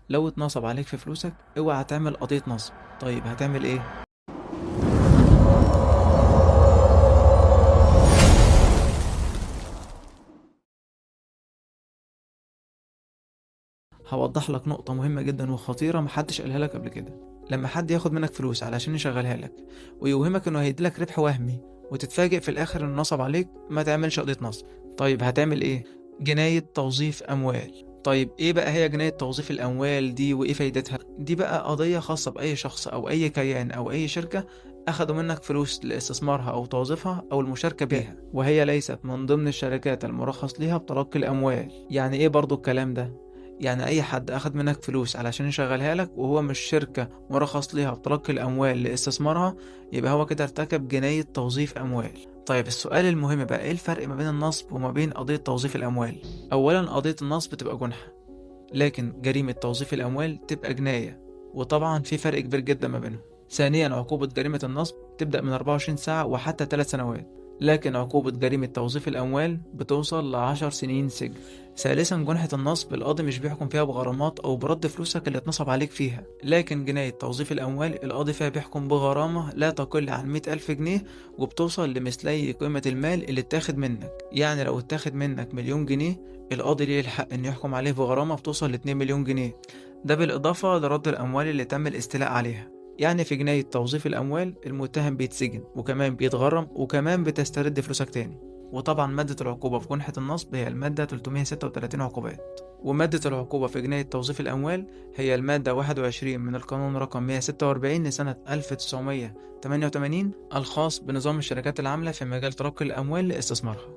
لو اتنصب عليك في فلوسك اوعى تعمل قضية نصب. طيب هتعمل ايه؟ هوضح لك نقطة مهمة جدا وخطيرة محدش قالها لك قبل كده. لما حد ياخد منك فلوس علشان يشغلها لك ويوهمك انه هيديلك ربح وهمي وتتفاجئ في الاخر انه نصب عليك، ما تعملش قضية نصب. طيب هتعمل ايه؟ جناية توظيف اموال. طيب ايه بقى هي جناية توظيف الاموال دي وايه فايدتها؟ دي بقى قضية خاصة باي شخص او اي كيان او اي شركة اخدوا منك فلوس لاستثمارها او توظيفها او المشاركة بيها، وهي ليست من ضمن الشركات المرخص ليها بتلقي الاموال. يعني ايه برضو الكلام ده؟ يعني أي حد أخد منك فلوس علشان يشغلها لك وهو مش شركة مرخص ليها بتلقي الأموال لاستثمارها، يبقى هو كده ارتكب جناية توظيف أموال. طيب السؤال المهم بقى إيه الفرق ما بين النصب وما بين قضية توظيف الأموال؟ أولا قضية النصب تبقى جنحة، لكن جريمة توظيف الأموال تبقى جناية، وطبعا في فرق كبير جدا ما بينهم. ثانيا عقوبة جريمة النصب تبدأ من 24 ساعة وحتى 3 سنوات، لكن عقوبة جريمة توظيف الأموال بتوصل ل10 سنين سجن. ثالثا جنحة النصب القاضي مش بيحكم فيها بغرامات أو برد فلوسك اللي اتنصب عليك فيها، لكن جناية توظيف الأموال القاضي فيها بيحكم بغرامة لا تقل عن 100,000 جنيه، وبتوصل لمثلي قيمة المال اللي اتاخد منك. يعني لو اتاخد منك 1,000,000 جنيه، القاضي ليه الحق إن يحكم عليه بغرامة بتوصل ل2,000,000 جنيه، ده بالإضافة لرد الأموال اللي تم الاستيلاء عليها. يعني في جناية توظيف الأموال المتهم بيتسجن وكمان بيتغرم وكمان بتسترد فلوسك تاني. وطبعا مادة العقوبة في جنحة النصب هي المادة 336 عقوبات، ومادة العقوبة في جناية توظيف الأموال هي المادة 21 من القانون رقم 146 لسنة 1988 الخاص بنظام الشركات العاملة في مجال تلقي الأموال لاستثمارها.